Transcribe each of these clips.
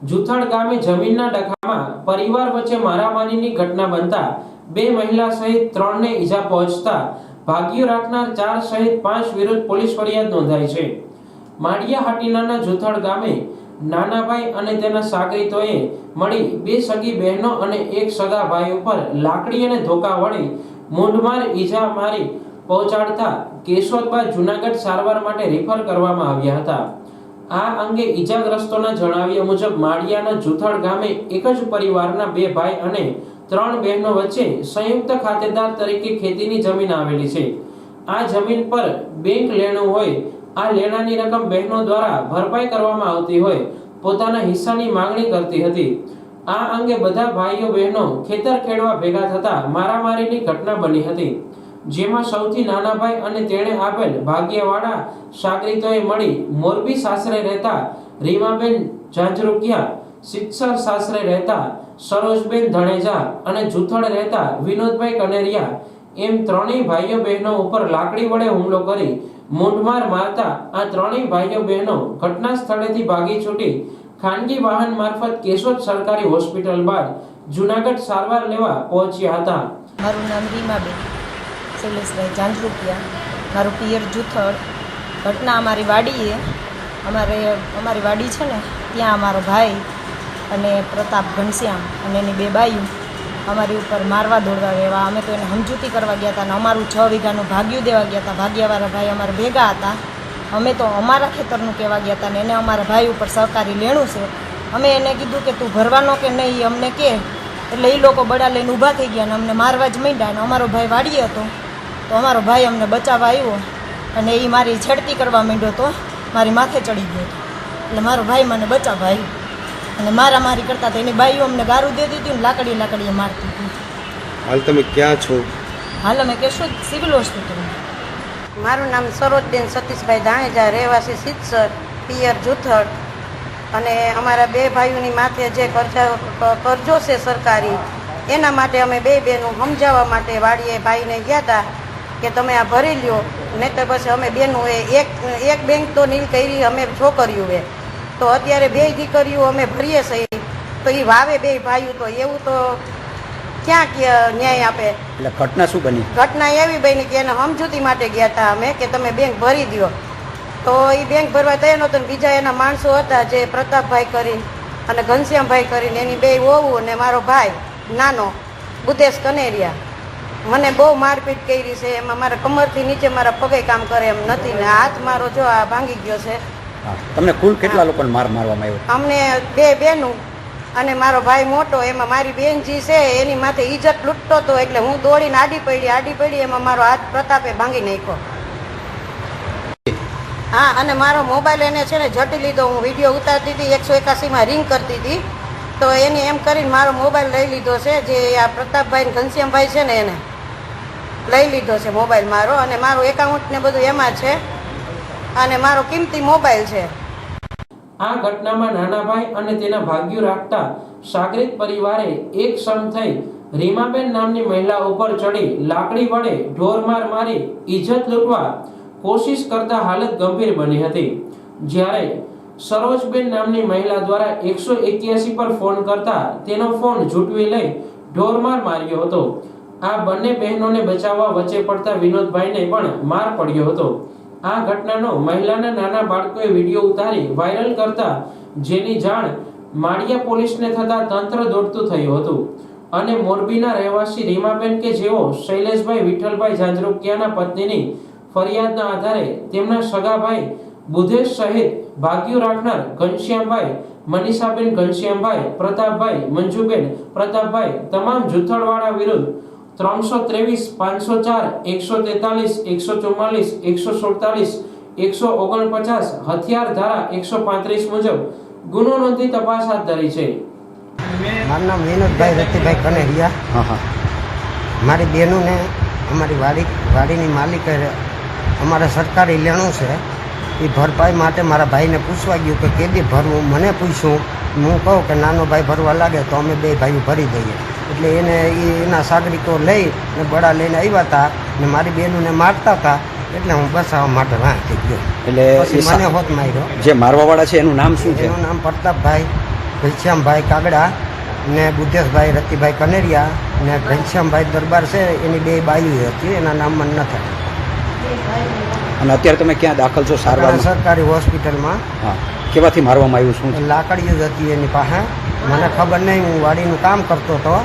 જુથડ ગામે જમીનના ડખામાં પરિવાર વચ્ચે મારામારીની ઘટના બનતા બે મહિલા સહિત 3 ને ઈજા પહોંચતા ભાગ્ય રાખનાર 4 સહિત 5 વિરુદ્ધ પોલીસ ફરિયાદ નોંધાઈ છે। માળિયા હાટીનાના જુથડ ગામે નાનાભાઈ અને તેના સાગરીતોએ મળી બે સગી બહેનો અને એક સગા ભાઈ ઉપર લાકડી અને ધોકા વડે મૂંઢમાર ઈજા મારી પહોંચાડતા કેશોદ બાદ જૂનાગઢ સારવાર માટે રિફર કરવામાં આવ્યા હતા। આ અંગે ઈજાગ્રસ્તોના જણાવ્યા મુજબ માળિયાના જુથડ ગામે એક જ પરિવારના બે ભાઈ અને 3 બહેનો વચ્ચે સંયુક્ત ખાતેદાર તરીકે ખેતીની જમીન આવેલી છે। આ જમીન પર બેંક લેણું હોય, આ લેણાની રકમ બહેનો દ્વારા ભરપાઈ કરવામાં આવતી હોય પોતાના હિસ્સાની માંગણી કરતી હતી। આ અંગે બધા ભાઈઓ બહેનો ખેતર ખેડવા ભેગા થતા મારામારીની ઘટના બની હતી, જેમાં સૌથી નાના ભાઈ અને તેણે આપેલ ભાગ્યવાળા સાગરીતોએ મળી મોરબી સાસરે રહેતા રીમાબેન ઝાંઝરુકિયા, સિત્સર સાસરે રહેતા સરોજબેન ધણેજા અને જુથડ રહેતા વિનોદભાઈ કનેરિયા એમ ત્રણેય ભાઈઓ બહેનો ઉપર લાકડી વડે હુમલો કરી મૂંઢમાર મારતા આ ત્રણેય ભાઈઓ બહેનો ઘટના સ્થળેથી ભાગી છૂટી ખાનગી વાહન મારફત કેશોદ સરકારી હોસ્પિટલ બાદ જૂનાગઢ સારવાર લેવા પહોંચ્યા હતા। મારું નામ રીમાબેન શૈલેષભાઈ ઝાંઝરુકિયા, મારું પિયર જુથડ। ઘટના અમારી વાડીએ, અમારી વાડી છે ને ત્યાં અમારો ભાઈ અને પ્રતાપ ઘનશ્યામ અને એની બે બાઈઓ અમારી ઉપર મારવા દોડવા રહેવા। અમે તો એને સમજૂતી કરવા ગયા હતા અને અમારું 6 વીઘાનું ભાગ્યું દેવા ગયા હતા। ભાગ્યવાળા ભાઈ અમારે ભેગા હતા, અમે તો અમારા ખેતરનું કહેવા ગયા હતા ને એને અમારા ભાઈ ઉપર સહકારી લેણું છે। અમે એને કીધું કે તું ભરવાનો કે નહીં અમને કે, એટલે એ લોકો બડા લઈને ઊભા થઈ ગયા અને અમને મારવા જ માંડ્યા। અને અમારો ભાઈ વાડીએ હતો તો અમારો ભાઈ અમને બચાવવા આવ્યો અને એ મારી છેડતી કરવા માંડ્યો તો મારી માથે ચડી ગયો હતો, એટલે મારો ભાઈ મને બચાવવા આવ્યો અને મારામારી કરતા હતા। એની બાઈઓ અમને ગારું દેતી હતી ને લાકડીએ મારતી હતી। હાલ તમે ક્યાં છો? હાલ અમે કેશોદ સિવિલ હોસ્પિટલમાં। મારું નામ સરોજબેન સતીશભાઈ ધાણેજા, રહેવાસી સિત્સર, પિયર જુથડ। અને અમારા બે ભાઈઓની માથે જે કરજો છે સરકારી, એના માટે અમે બે બહેનો સમજાવવા માટે વાડીએ ભાઈને ગયા હતા કે તમે આ ભરી લ્યો, નહીં તો પછી અમે બહેનોએ એક બેંક તો નીલ કરી અમે છોકરીઓએ તો અત્યારે બે દીકરીઓ અમે ભરીએ છીએ તો એ વાવે બે ભાઈઓ, તો એવું તો ક્યાં ન્યાય આપે? એટલે ઘટના શું બની? ઘટના એવી બની કે એને સમજૂતી માટે ગયા હતા અમે કે તમે બેંક ભરી દો, તો એ બેંક ભરવા તૈયાર નહોતો। બીજા એના માણસો હતા જે પ્રતાપભાઈ કરીને અને ઘનશ્યામભાઈ કરીને, એની બે વહુ અને મારો ભાઈ નાનો બુધેશ કનેરિયા, મને બહુ મારપીટ કરી છે। એમાં મારા કમરથી નીચે મારા પગે કામ કરે એમ નથી ને હાથ મારો જો આ ભાંગી ગયો છે। તમને કુલ કેટલા લોકોને મારવામાં આવ્યો? અમને બે બહેનો અને મારો ભાઈ મોટો, એમાં મારી બેન જે છે એની માથે ઇજ્જત લૂંટતો હતો એટલે હું દોડીને આડી પડી એમાં મારો હાથ પ્રતાપે ભાંગી નાખ્યો। હા, અને મારો મોબાઈલ એને છે ને ઝટી લીધો, હું વિડીયો ઉતારતી હતી 181માં રિંગ કરતી હતી તો એને એમ કરીને મારો મોબાઈલ લઈ લીધો છે। જે આ પ્રતાપભાઈ ઘનશ્યામભાઈ છે ને એને લઈ લીધો છે મોબાઈલ મારો, અને મારું એકાઉન્ટ ને બધું એમાં છે અને મારો કિંમતી મોબાઈલ છે। આ ઘટનામાં નાનાભાઈ અને તેના ભાગ્યું રાખતા સાગરીત પરિવારે એક સમ થઈ રીમાબેન નામની મહિલા ઉપર ચડી લાકડી વડે ઢોરમાર મારી ઇજ્જત લૂંટવા કોશિશ કરતા હાલત ગંભીર બની હતી। જ્યારે સરોજબેન નામની મહિલા દ્વારા 181 પર ફોન કરતા તેનો ફોન ઝૂંટવી લઈ ઢોરમાર માર્યો હતો। આ બંને બહેનોને બચાવવા વચ્ચે પડતા વિનોદભાઈને પણ માર પડ્યો હતો। આ ઘટનાનો મહિલાના નાના બાળકોએ વિડીયો ઉતારી વાયરલ કરતા જેની જાણ માળિયા પોલીસને થતા તંત્ર દોડતું થયું હતું અને મોરબીના રહેવાસી રીમાબેન કે જેઓ શૈલેષભાઈ વિઠ્ઠલભાઈ ઝાંઝરુકિયાના પત્નીની ફરિયાદના આધારે તેમના સગાભાઈ બુધેશ સહિત ભાગ્યું રાખનાર ઘનશ્યામભાઈ, મનીષાબેન ઘનશ્યામભાઈ, પ્રતાપભાઈ, મંજુબેન પ્રતાપભાઈ તમામ જુથડવાળા વિરુદ્ધ 323, 504, 143, 144, 147, 149 હથિયાર ધારા 135 મુજબ ગુનો નોંધી તપાસ હાથ ધરી છે। મારું નામ વિનોદભાઈ રતિભાઈ કનેરિયા। મારી બહેનોને અમારી વાડીની માલિક અમારે સરકારી લેણું છે, એ ભરપાઈ માટે મારા ભાઈને પૂછવા ગયું કે કેદી ભરવું। મને પૂછ્યું, હું કહું કે નાનો ભાઈ ભરવા લાગે તો અમે બે ભાઈઓ ભરી દઈએ। એટલે એને એના સાગરીતો લઈ ને બડા લઈને આવ્યા હતા ને મારી બહેનોને મારતા હતા, એટલે હું બસાવવા માટે વાંચી ગયો। એટલે પછી મને હોત માર્યો। જે મારવાવાળા છે એનું નામ શું છે? એનું નામ પ્રતાપભાઈ ઘનશ્યામભાઈ કાગડા ને બુદ્ધેશભાઈ રતિભાઈ કનેરિયા ને ઘનશ્યામભાઈ દરબાર છે એની 2 બાયું હતી, એના નામ મને નથી. અને અત્યારે તમે ક્યાં દાખલ છો સારવાર? સરકારી હોસ્પિટલમાં. હા, કેવાથી મારવામાં આવ્યું? શું છે? લાકડીઓ જ હતી એની પાસે, મને ખબર નહીં. હું વાડીનું કામ કરતો હતો,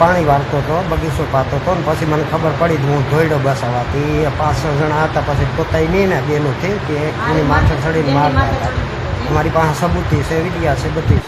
પાણી વાળતો હતો, બગીચો પાતો હતો, ને પછી મને ખબર પડી હું ધોઈડો બસાવાથી 5-6 જણા હતા. પછી પોતાય નહીં ને બેનુંથી કે એની માથે ચડીને મારતા હતા. અમારી પાસે સબૂતી છે, વિડિયા છે, બધી છે.